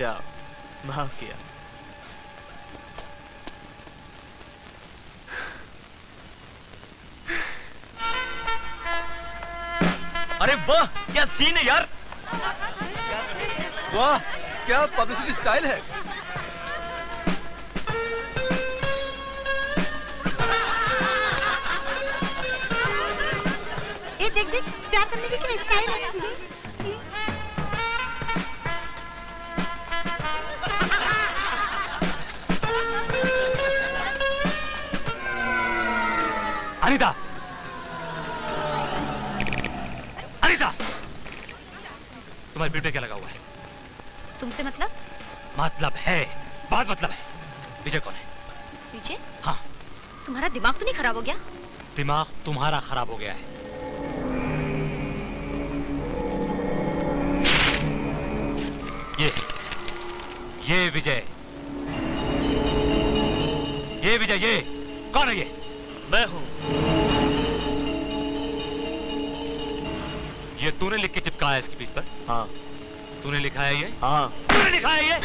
जाओ, माफ किया। अरे वाह, क्या सीन है यार। वाह, क्या पब्लिसिटी स्टाइल है। ये देख देख, प्यार करने की क्या स्टाइल है। अनीता, अनीता, तुम्हारे पेट पे क्या लगा हुआ है? तुमसे मतलब? मतलब है, बहुत मतलब है। विजय कौन है? विजय? हाँ। तुम्हारा दिमाग तो नहीं खराब हो गया? दिमाग तुम्हारा खराब हो गया है। ये विजय, ये विजय, ये कौन है? ये मैं हूं। ये तूने लिख के चिपकाया इसकी पीठ पर? हाँ। तूने लिखा है ये? हाँ। तूने लिखा है ये?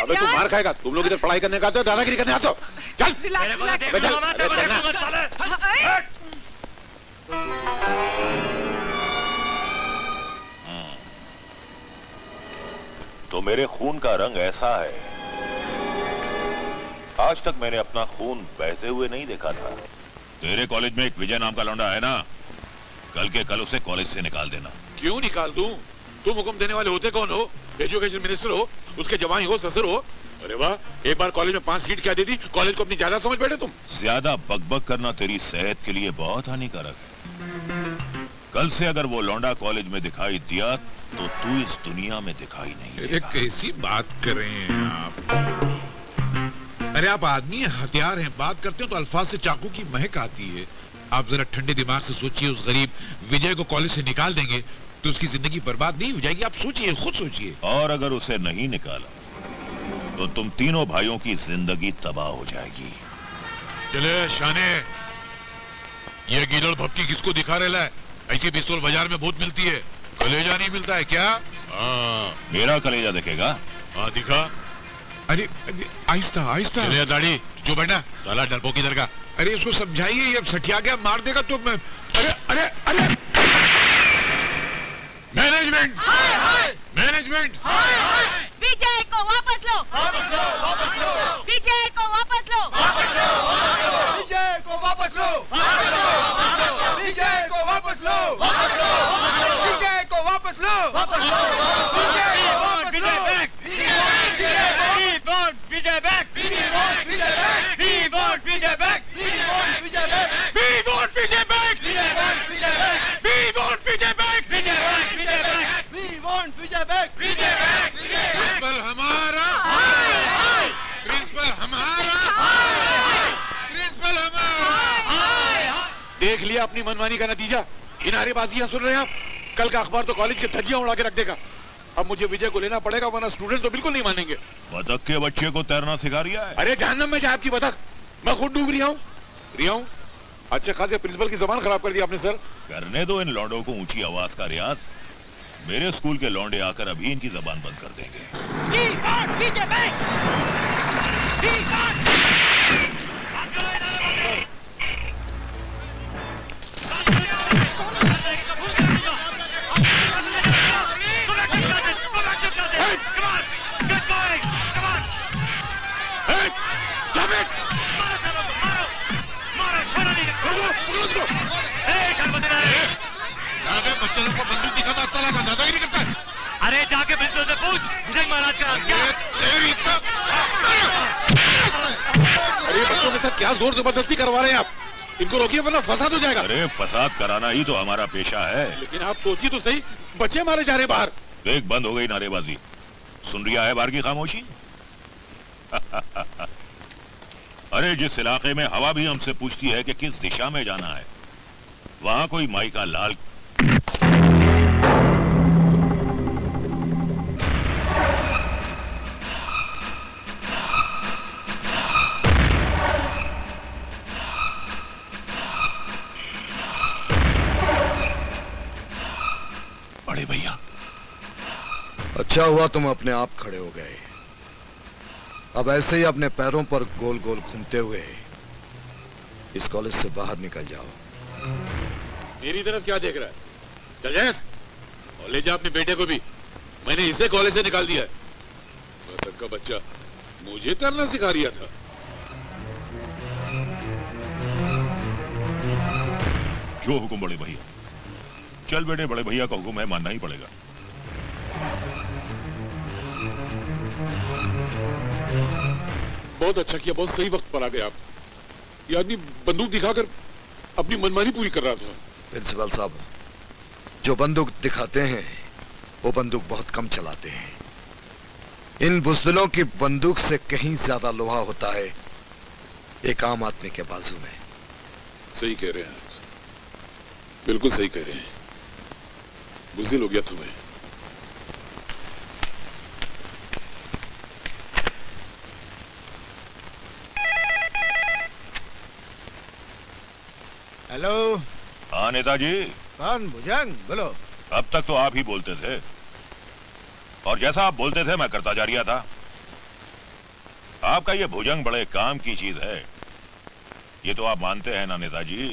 अबे तू मार खाएगा। तुम लोग इधर पढ़ाई करने का आते हो, दादागिरी करने आते हो? चल तो मेरे खून का रंग ऐसा है, आज तक मैंने अपना खून बहते हुए नहीं देखा था। तेरे कॉलेज में एक विजय नाम का लौंडा है ना, कल के कल उसे कॉलेज से निकाल देना। क्यों निकाल दूं? तुम हुक्म देने वाले होते कौन हो? एजुकेशन मिनिस्टर हो, उसके जवाई हो, ससुर हो। अरे वाह, एक बार कॉलेज में 5 सीट क्या दे दी, कॉलेज को अपनी ज्यादा समझ बैठे तुम। ज्यादा बकबक करना तेरी सेहत के लिए बहुत हानिकारक है। कल से अगर वो लौंडा कॉलेज में दिखाई दिया तो तू इस दुनिया में दिखाई नहीं देगा। कैसी बात कर रहे हैं आप? अरे आप आदमी हैं, हथियार हैं, बात करते हो तो अल्फाज से चाकू की महक आती है। आप जरा ठंडे दिमाग से सोचिए, उस गरीब विजय को कॉलेज से निकाल देंगे तो उसकी जिंदगी बर्बाद नहीं हो जाएगी? आप सोचिए, खुद सोचिए। और अगर उसे नहीं निकाला तो तुम तीनों भाइयों की जिंदगी तबाह हो जाएगी। चले शाने, ये गीदड़ भपकी किसको दिखा रहा है? ऐसी पिस्तौल बाजार में बहुत मिलती है, कलेजा नहीं मिलता है क्या? मेरा कलेजा देखेगा? हाँ दिखा। अरे आहिस्ता आहिस्ता। चले दाढ़ी, जो बैठना साला डरपोक इधर का। अरे इसको समझाइए, ये सठिया गया मार देगा तो मैं। अरे अरे अरे मैनेजमेंट, मैनेजमेंट, विजय को वापस लो, विजय को वापस लो, विजय को वापस लो, विजय को वापस लो, विजय को वापस लो, Vijay back, we want Vijay back, we want Vijay back, we want Vijay back, we want Vijay back, we want Vijay back. Principal हमारा, प्रिंसिपल हमारा, प्रिंसिपल हमारा। देख लिया अपनी मनमानी का नतीजा। इन नारेबाजियां सुन रहे हैं आप? कल का अखबार तो कॉलेज के धज्जियां उड़ा के रख देगा। अब मुझे विजय को लेना पड़ेगा, वरना स्टूडेंट तो बिल्कुल नहीं मानेंगे। बतख के बच्चे को तैरना सिखा रिया है? अरे जहन्नम में जाए आपकी बतख, मैं खुद डूब रिया हूँ। अच्छे खासे प्रिंसिपल की जबान खराब कर दी आपने सर। करने दो इन लौंडों को ऊंची आवाज का रियाज। मेरे स्कूल के लौंडे आकर अभी इनकी जबान बंद कर देंगे। We want PJ back! We want! बच्चे लोग को बंदूक दिखाता साला का दादागिरी करता है। अरे जाके बिल्कुल से पूछ भुजंग महाराज का नाम क्या है? अरे बच्चों के साथ क्या जोर जबरदस्ती करवा रहे हैं आप? इनको रोकिए वरना फसाद हो जाएगा। अरे फसाद कराना ही तो हमारा पेशा है। लेकिन आप सोचिए तो सही, बच्चे मारे जा रहे बाहर। देख बंद हो गई नारेबाजी। सुन रिया है बाहर की खामोशी? अरे जिस इलाके में हवा भी हमसे पूछती है कि किस दिशा में जाना है, वहां कोई माई का लाल बड़े भैया। अच्छा हुआ तुम अपने आप खड़े हो गए। अब ऐसे ही अपने पैरों पर गोल गोल घूमते हुए इस कॉलेज से बाहर निकल जाओ। मेरी तरफ क्या देख रहा है? चल जाए और ले जा अपने बेटे को भी। मैंने इसे कॉलेज से निकाल दिया है। बतख का बच्चा मुझे तैरना सिखा रिया था। जो हुक्म बड़े भैया। चल बेटे, बड़े भैया का हुक्म है, मानना ही पड़ेगा। बहुत अच्छा किया, बहुत सही वक्त पर आ गए आप। ये आदमी बंदूक दिखाकर अपनी मनमानी पूरी कर रहा था। प्रिंसिपल साहब, जो बंदूक दिखाते हैं वो बंदूक बहुत कम चलाते हैं। इन बुज़दिलों की बंदूक से कहीं ज्यादा लोहा होता है एक आम आदमी के बाजू में। सही कह रहे हैं आप, बिल्कुल सही कह रहे हैं। बुज़दिल हो गया तुम्हें। हेलो। हाँ नेताजी। कौन? भुजंग? बोलो। अब तक तो आप ही बोलते थे, और जैसा आप बोलते थे मैं करता जा रहा था। आपका ये भुजंग बड़े काम की चीज है, ये तो आप मानते हैं ना नेताजी?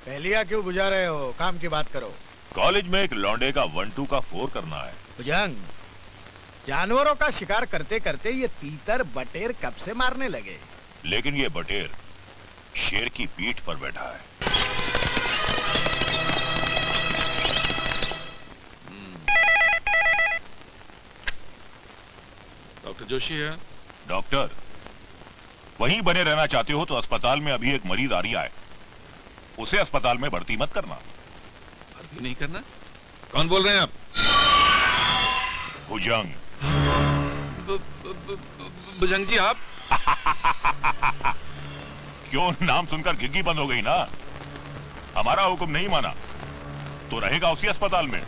पहलिया क्यों बुझा रहे हो? काम की बात करो। कॉलेज में एक लौंडे का 1-2 का 4 करना है। भुजंग, जानवरों का शिकार करते करते ये तीतर बटेर कब से मारने लगे? लेकिन ये बटेर शेर की पीठ पर बैठा है। डॉक्टर जोशी है? डॉक्टर, वहीं बने रहना चाहते हो तो अस्पताल में अभी एक मरीज आ रहा है, उसे अस्पताल में भर्ती मत करना। भर्ती नहीं करना? कौन बोल रहे हैं आप? भुजंग। भुजंग जी आप? क्यों, नाम सुनकर घिग्गी बंद हो गई ना? हमारा हुक्म नहीं माना तो रहेगा उसी अस्पताल में,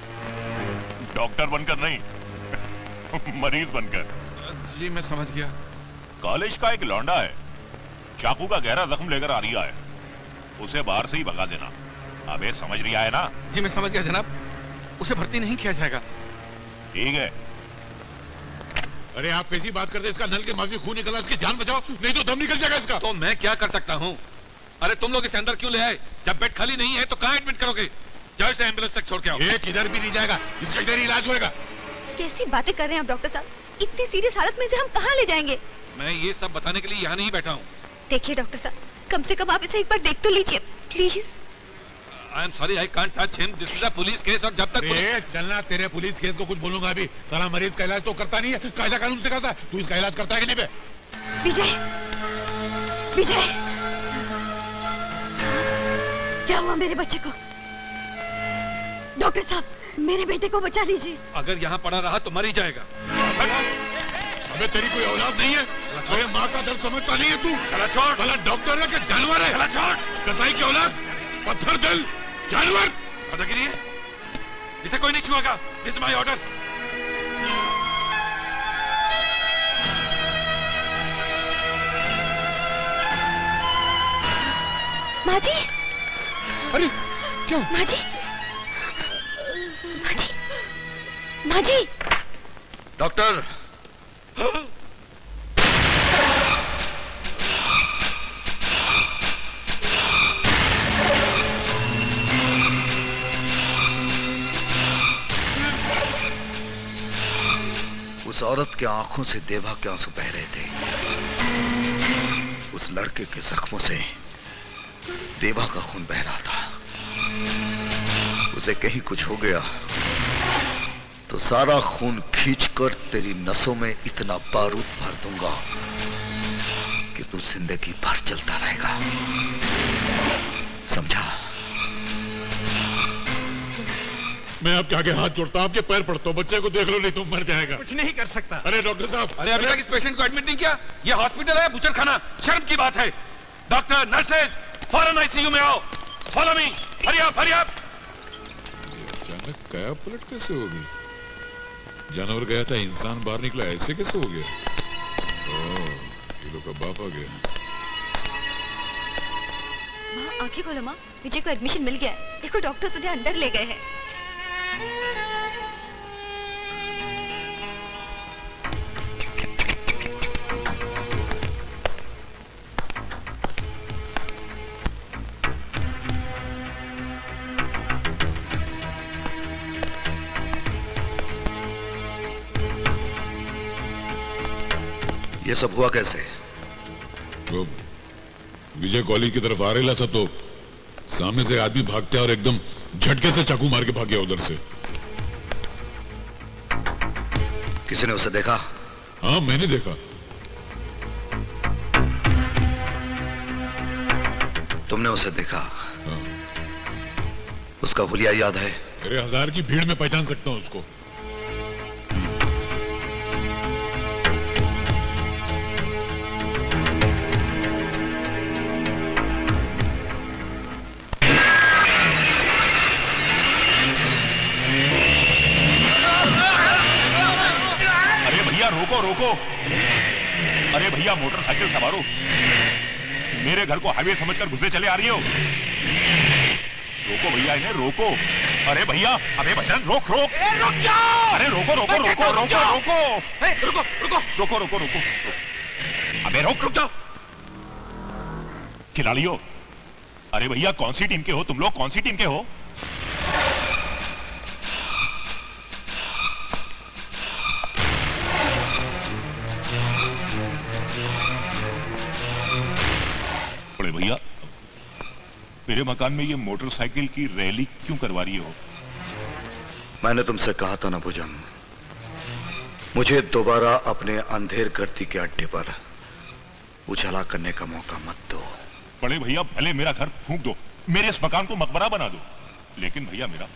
डॉक्टर बनकर नहीं, मरीज बनकर। जी मैं समझ गया। कॉलेज का एक लौंडा है, चाकू का गहरा जख्म लेकर आ रहा है, उसे बाहर से ही भगा देना। अबे समझ रहा है ना? जी मैं समझ गया जनाब, उसे भर्ती नहीं किया जाएगा। ठीक है। अरे आप कैसी बात करते हैं? इसका नल के माफी खून निकला, इसकी जान बचाओ नहीं तो दम निकल जाएगा इसका। तो मैं क्या कर सकता हूँ? अरे तुम लोग इसे अंदर क्यों ले आए? जब बेड खाली नहीं है तो कहाँ एडमिट करोगे? जाओ इसे एम्बुलेंस तक छोड़ के आओ। ये किधर भी नहीं जाएगा, इसका इधर ही इलाज होएगा। कैसी बातें कर रहे हैं आप डॉक्टर साहब? इतनी सीरियस हालत में से हम कहाँ ले जाएंगे? मैं ये सब बताने के लिए यहाँ नहीं बैठा हूँ। देखिए डॉक्टर साहब, कम से कम आप इसे एक बार देख तो लीजिए please. I am sorry, I can't touch him, this is a police case, और जब तक चलना तेरे पुलिस केस को कुछ बोलूंगा अभी। साला मरीज का इलाज तो करता नहीं है, कायदा कानून सिखाता है। तू इसका इलाज करता है कि नहीं बे? विजय, विजय, क्या हुआ मेरे बच्चे को? डॉक्टर साहब, मेरे बेटे को बचा लीजिए। अगर यहाँ पड़ा रहा तो मर ही जाएगा। अबे तेरी कोई औलाद नहीं है? अरे माँ का दर्द समझता नहीं है तू? छोड़। साला डॉक्टर है कि जानवर है? छोड़। कसाई की औलाद, पत्थर दिल, जानवर। दादागिरी है? इसे कोई नहीं छुएगा। This is my order. माँ जी, अरे क्या? माँ जी, माँ जी, माँ जी। डॉक्टर, उस औरत के आंखों से देवा के आंसू बह रहे थे। उस लड़के के जख्मों से देवा का खून बह रहा था। उसे कहीं कुछ हो गया तो सारा खून खींचकर तेरी नसों में इतना बारूद भर दूंगा कि तू जिंदगी भर चलता रहेगा। समझा? मैं आपके आगे हाथ जोड़ता हूं, आपके पैर पड़ता हूं। बच्चे को देख लो, नहीं तो मर जाएगा। कुछ नहीं कर सकता। अरे डॉक्टर साहब, अरे अभी तक इस पेशेंट को एडमिट नहीं किया। ये हॉस्पिटल है, बुचर खाना। शर्म की बात है। डॉक्टर, नर्सेज, फौरन आईसीयू में आओ। Follow me, hurry up, hurry up. अचानक काया पलट कैसे हो गई? जानवर गया था, इंसान बाहर निकला, ऐसे कैसे हो गया? ओह, ये लोग का बाप आ गया। माँ आंखें खोलो माँ, विजय को एडमिशन मिल गया है। देखो डॉक्टर उन्हें अंदर ले गए हैं। ये सब हुआ कैसे? वो विजय कॉलेज की तरफ आ रहा था तो सामने से आदमी भागते और एकदम झटके से चाकू मार के भाग गया उधर से। किसी ने उसे देखा? हाँ, मैंने देखा। तुमने उसे देखा? हाँ। उसका हुलिया याद है? अरे 1000 की भीड़ में पहचान सकता हूँ उसको। रोको रोको। अरे भैया, मोटरसाइकिल सवारो, मेरे घर को हाईवे समझकर घुसे चले आ रही हो। रोको भैया, इन्हें रोको। अरे भैया, अबे बजरंग, रोक रोक। रुक जाओ। अरे रोको रोको रोको रोको रोको रुको रुको रोको रोको रोको। अबे रोक, रुक जाओ। खिलाड़ियों, अरे भैया, कौन सी टीम के हो तुम लोग? कौन सी टीम के हो? भैया, मेरे मकान में ये मोटरसाइकिल की रैली क्यों करवा रही हो? मैंने तुमसे कहा था ना भुजंग, मुझे दोबारा अपने अंधेर गर्दी के अड्डे पर उजाला करने का मौका मत दो। बड़े भैया, भले मेरा घर फूंक दो, मेरे इस मकान को मकबरा बना दो, लेकिन भैया मेरा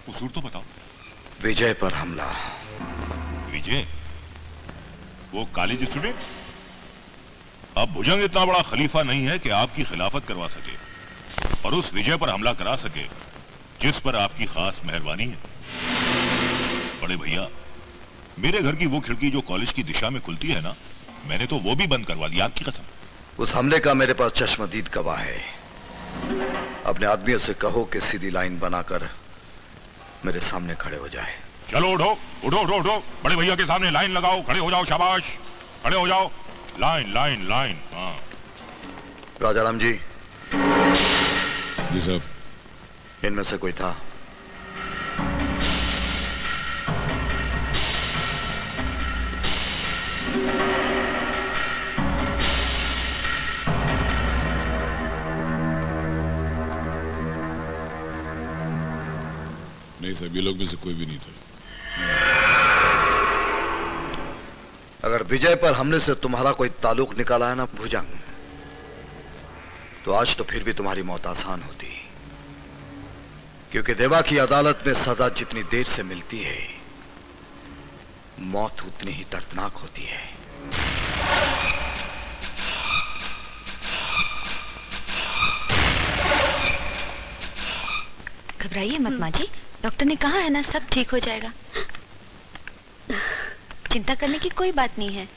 कसूर तो बताओ। विजय पर हमला। विजय? वो कॉलेज स्टूडेंट? अब भुजंग इतना बड़ा खलीफा नहीं है कि आपकी खिलाफत करवा सके और उस विजय पर हमला करा सके जिस पर आपकी खास मेहरबानी है। बड़े भैया, मेरे घर की वो खिड़की जो कॉलेज की दिशा में खुलती है ना, मैंने तो वो भी बंद करवा दी, आपकी कसम। उस हमले का मेरे पास चश्मदीद गवाह है। अपने आदमियों से कहो कि सीधी लाइन बनाकर मेरे सामने खड़े हो जाए। चलो उठो उठो उठो उठो, बड़े भैया के सामने लाइन लगाओ, खड़े हो जाओ, शाबाश, खड़े हो जाओ, लाइन लाइन लाइन। हाँ राजाराम जी। जी साहब। इनमें से कोई था? नहीं साहब, ये लोग में से कोई भी नहीं था। अगर विजय पर हमले से तुम्हारा कोई ताल्लुक निकाला है ना भुजंग, तो आज तो फिर भी तुम्हारी मौत आसान होती, क्योंकि देवा की अदालत में सजा जितनी देर से मिलती है, मौत उतनी ही दर्दनाक होती है। घबराइए मत माँ जी, डॉक्टर ने कहा है ना सब ठीक हो जाएगा। चिंता करने की कोई बात नहीं है।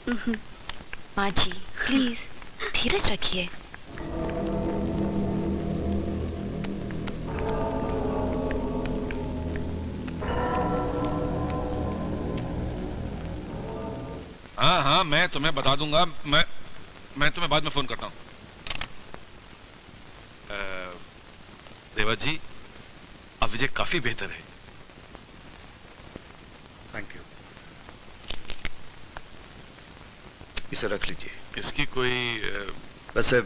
माँ जी प्लीज धीरज रखिए। हाँ हाँ, मैं तुम्हें बता दूंगा। मैं तुम्हें बाद में फोन करता हूँ। देवा जी, अब विजय काफी बेहतर है। Thank you. इसे रख लीजिए। इसकी कोई वैसे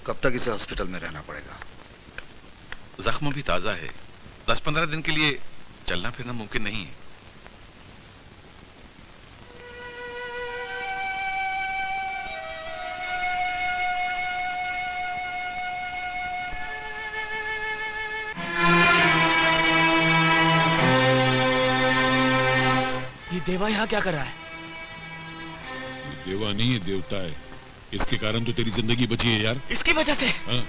कब तक इसे हॉस्पिटल में रहना पड़ेगा? जख्म भी ताजा है। 10-15 दिन के लिए चलना फिरना मुमकिन नहीं है। ये देवा यहाँ क्या कर रहा है? देवा नहीं है, देवता है। इसके कारण तो तेरी जिंदगी बची है यार। इसकी वजह से? हाँ?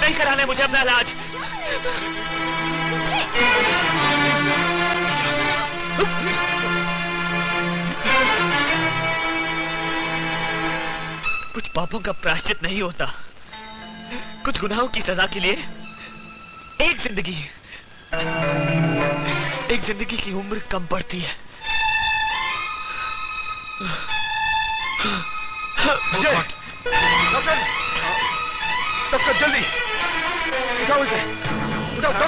नहीं कराना है मुझे अपना इलाज। कुछ पापों का प्रायश्चित नहीं होता। कुछ गुनाहों की सजा के लिए एक जिंदगी की उम्र कम पड़ती है। डॉक्टर, डॉक्टर जल्दी उठाओ इसे, उठाओ डॉक्टर।